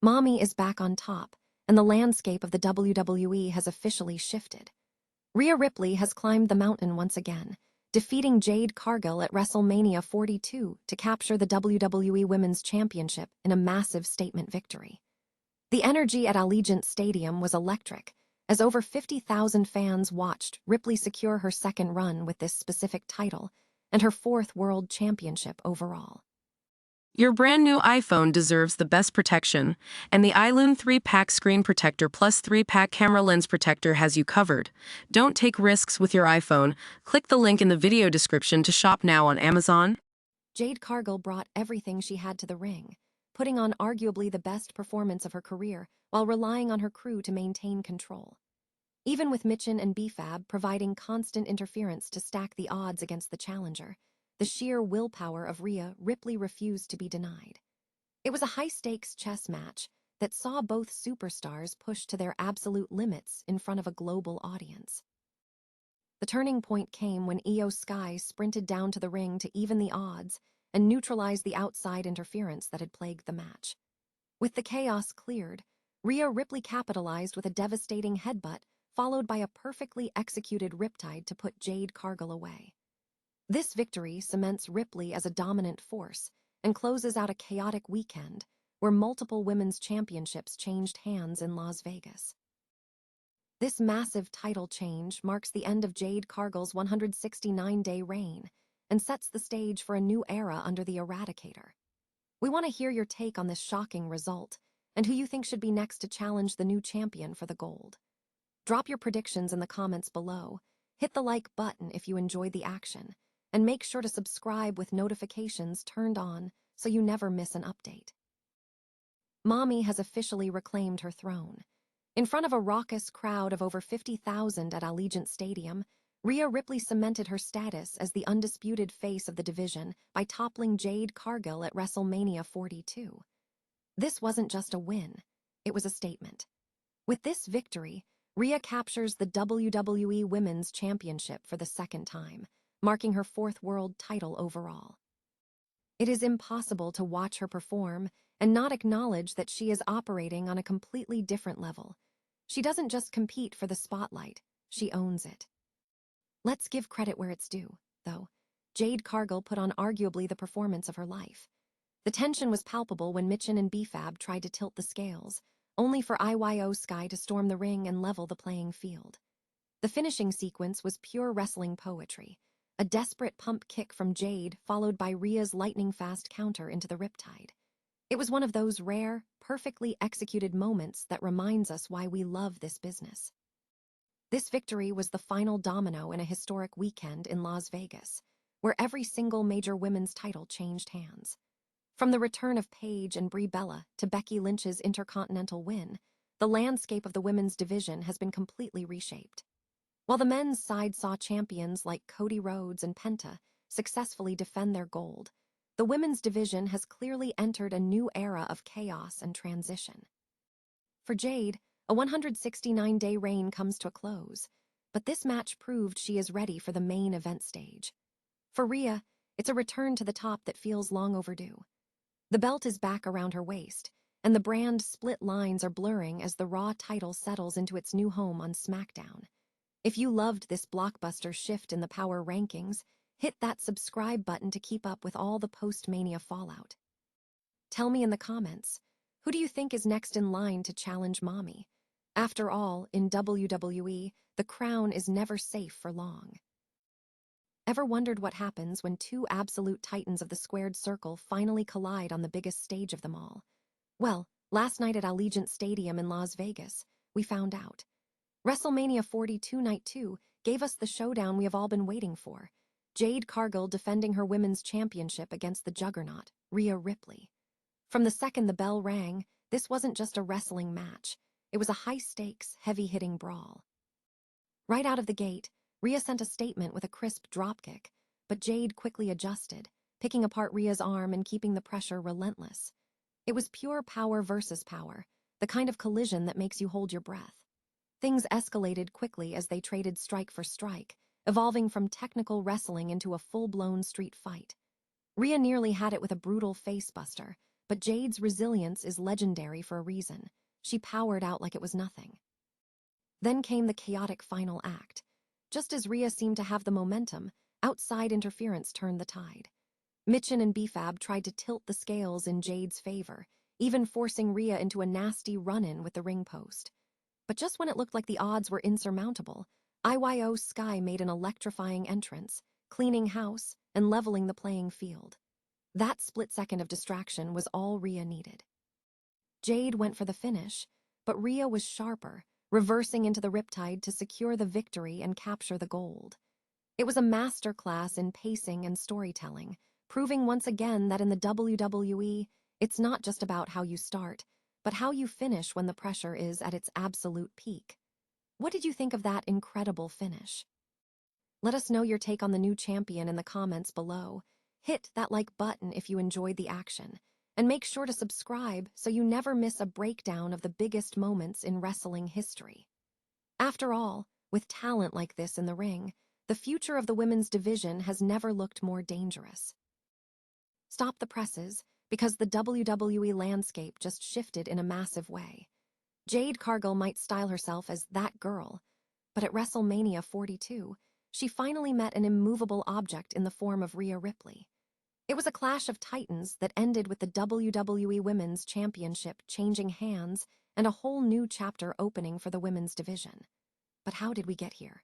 Mommy is back on top, and the landscape of the WWE has officially shifted. Rhea Ripley has climbed the mountain once again, defeating Jade Cargill at WrestleMania 42 to capture the WWE Women's Championship in a massive statement victory. The energy at Allegiant Stadium was electric, as over 50,000 fans watched Ripley secure her second run with this specific title and her fourth world championship overall. Your brand new iPhone deserves the best protection, and the iLume 3-Pack Screen Protector Plus 3-Pack Camera Lens Protector has you covered. Don't take risks with your iPhone. Click the link in the video description to shop now on Amazon. Jade Cargill brought everything she had to the ring, putting on arguably the best performance of her career while relying on her crew to maintain control. Even with Michin and BFAB providing constant interference to stack the odds against the challenger, the sheer willpower of Rhea Ripley refused to be denied. It was a high-stakes chess match that saw both superstars push to their absolute limits in front of a global audience. The turning point came when Iyo Sky sprinted down to the ring to even the odds and neutralize the outside interference that had plagued the match. With the chaos cleared, Rhea Ripley capitalized with a devastating headbutt followed by a perfectly executed riptide to put Jade Cargill away. This victory cements Ripley as a dominant force and closes out a chaotic weekend where multiple women's championships changed hands in Las Vegas. This massive title change marks the end of Jade Cargill's 169-day reign and sets the stage for a new era under the Eradicator. We want to hear your take on this shocking result and who you think should be next to challenge the new champion for the gold. Drop your predictions in the comments below, hit the like button if you enjoyed the action, and make sure to subscribe with notifications turned on so you never miss an update. Mommy has officially reclaimed her throne. In front of a raucous crowd of over 50,000 at Allegiant Stadium, Rhea Ripley cemented her status as the undisputed face of the division by toppling Jade Cargill at WrestleMania 42. This wasn't just a win, it was a statement. With this victory, Rhea captures the WWE Women's Championship for the second time, marking her fourth world title overall. It is impossible to watch her perform and not acknowledge that she is operating on a completely different level. She doesn't just compete for the spotlight, she owns it. Let's give credit where it's due, though. Jade Cargill put on arguably the performance of her life. The tension was palpable when Michin and BFAB tried to tilt the scales, only for Iyo Sky to storm the ring and level the playing field. The finishing sequence was pure wrestling poetry, a desperate pump kick from Jade followed by Rhea's lightning-fast counter into the riptide. It was one of those rare, perfectly executed moments that reminds us why we love this business. This victory was the final domino in a historic weekend in Las Vegas, where every single major women's title changed hands. From the return of Paige and Brie Bella to Becky Lynch's Intercontinental win, the landscape of the women's division has been completely reshaped. While the men's side saw champions like Cody Rhodes and Penta successfully defend their gold, the women's division has clearly entered a new era of chaos and transition. For Jade, a 169-day reign comes to a close, but this match proved she is ready for the main event stage. For Rhea, it's a return to the top that feels long overdue. The belt is back around her waist, and the brand split lines are blurring as the Raw title settles into its new home on SmackDown. If you loved this blockbuster shift in the power rankings, hit that subscribe button to keep up with all the post-Mania fallout. Tell me in the comments, who do you think is next in line to challenge Mommy? After all, in WWE, the crown is never safe for long. Ever wondered what happens when two absolute titans of the squared circle finally collide on the biggest stage of them all? Well, last night at Allegiant Stadium in Las Vegas, we found out. WrestleMania 42 Night 2 gave us the showdown we have all been waiting for. Jade Cargill defending her women's championship against the juggernaut, Rhea Ripley. From the second the bell rang, this wasn't just a wrestling match. It was a high-stakes, heavy-hitting brawl. Right out of the gate, Rhea sent a statement with a crisp dropkick, but Jade quickly adjusted, picking apart Rhea's arm and keeping the pressure relentless. It was pure power versus power, the kind of collision that makes you hold your breath. Things escalated quickly as they traded strike for strike, evolving from technical wrestling into a full-blown street fight. Rhea nearly had it with a brutal facebuster, but Jade's resilience is legendary for a reason. She powered out like it was nothing. Then came the chaotic final act. Just as Rhea seemed to have the momentum, outside interference turned the tide. Mitchin and BFAB tried to tilt the scales in Jade's favor, even forcing Rhea into a nasty run-in with the ring post. But just when it looked like the odds were insurmountable, Iyo Sky made an electrifying entrance, cleaning house and leveling the playing field. That split second of distraction was all Rhea needed. Jade went for the finish, but Rhea was sharper, reversing into the riptide to secure the victory and capture the gold. It was a masterclass in pacing and storytelling, proving once again that in the WWE, it's not just about how you start, but how you finish when the pressure is at its absolute peak. What did you think of that incredible finish? Let us know your take on the new champion in the comments below. Hit that like button if you enjoyed the action, and make sure to subscribe so you never miss a breakdown of the biggest moments in wrestling history. After all, with talent like this in the ring, the future of the women's division has never looked more dangerous. Stop the presses, because the WWE landscape just shifted in a massive way. Jade Cargill might style herself as that girl, but at WrestleMania 42, she finally met an immovable object in the form of Rhea Ripley. It was a clash of titans that ended with the WWE Women's Championship changing hands and a whole new chapter opening for the women's division. But how did we get here?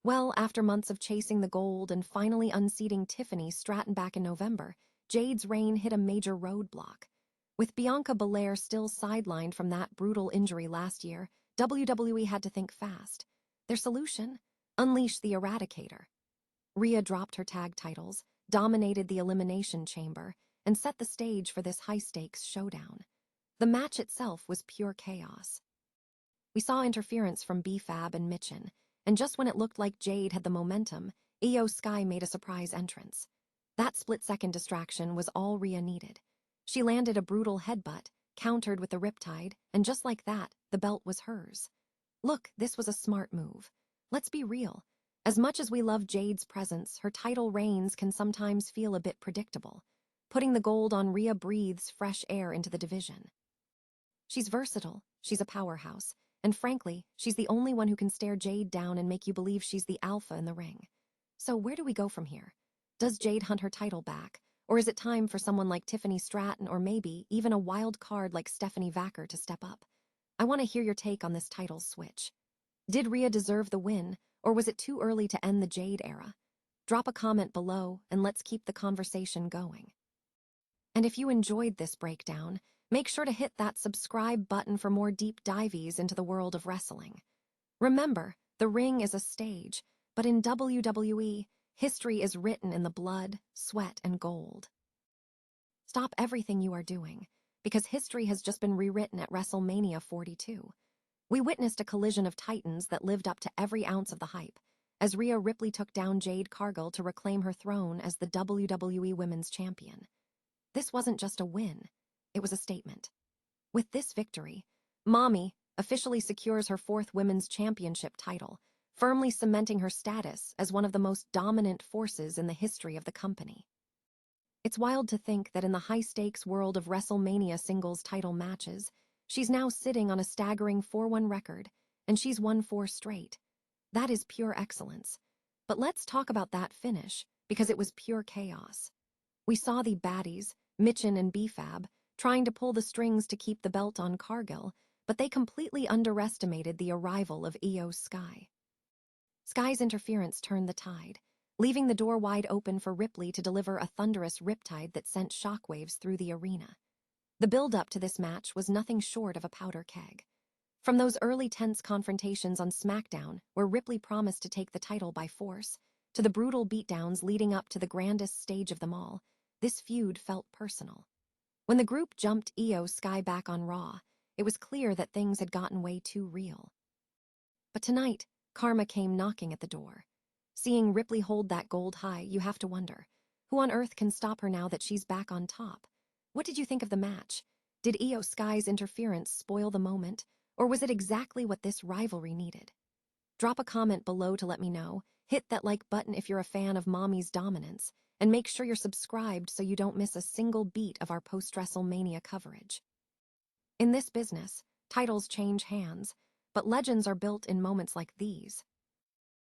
Well, after months of chasing the gold and finally unseating Tiffany Stratton back in November, Jade's reign hit a major roadblock. With Bianca Belair still sidelined from that brutal injury last year, WWE had to think fast. Their solution? Unleash the Eradicator. Rhea dropped her tag titles, dominated the Elimination Chamber, and set the stage for this high-stakes showdown. The match itself was pure chaos. We saw interference from BFAB and Mitchin, and just when it looked like Jade had the momentum, Iyo Sky made a surprise entrance. That split-second distraction was all Rhea needed. She landed a brutal headbutt, countered with the riptide, and just like that, the belt was hers. Look, this was a smart move. Let's be real. As much as we love Jade's presence, her title reigns can sometimes feel a bit predictable. Putting the gold on Rhea breathes fresh air into the division. She's versatile, she's a powerhouse, and frankly, she's the only one who can stare Jade down and make you believe she's the alpha in the ring. So where do we go from here? Does Jade hunt her title back, or is it time for someone like Tiffany Stratton or maybe even a wild card like Stephanie Vacker to step up? I want to hear your take on this title switch. Did Rhea deserve the win, or was it too early to end the Jade era? Drop a comment below and let's keep the conversation going. And if you enjoyed this breakdown, make sure to hit that subscribe button for more deep dives into the world of wrestling. Remember, the ring is a stage, but in WWE, history is written in the blood, sweat, and gold. Stop everything you are doing, because history has just been rewritten at WrestleMania 42. We witnessed a collision of titans that lived up to every ounce of the hype, as Rhea Ripley took down Jade Cargill to reclaim her throne as the WWE Women's Champion. This wasn't just a win, it was a statement. With this victory, Mommy officially secures her fourth Women's Championship title, firmly cementing her status as one of the most dominant forces in the history of the company. It's wild to think that in the high-stakes world of WrestleMania singles title matches, she's now sitting on a staggering 4-1 record, and she's won 4 straight. That is pure excellence. But let's talk about that finish, because it was pure chaos. We saw the baddies, Mitchin and BFAB, trying to pull the strings to keep the belt on Cargill, but they completely underestimated the arrival of Iyo Sky. Sky's interference turned the tide, leaving the door wide open for Ripley to deliver a thunderous riptide that sent shockwaves through the arena. The build-up to this match was nothing short of a powder keg. From those early tense confrontations on SmackDown, where Ripley promised to take the title by force, to the brutal beatdowns leading up to the grandest stage of them all, this feud felt personal. When the group jumped Iyo Sky back on Raw, it was clear that things had gotten way too real. But tonight, karma came knocking at the door. Seeing Ripley hold that gold high, you have to wonder, who on earth can stop her now that she's back on top? What did you think of the match? Did Iyo Sky's interference spoil the moment, or was it exactly what this rivalry needed? Drop a comment below to let me know. Hit that like button if you're a fan of Mommy's dominance, and make sure you're subscribed so you don't miss a single beat of our post-WrestleMania coverage. In this business, titles change hands, but legends are built in moments like these.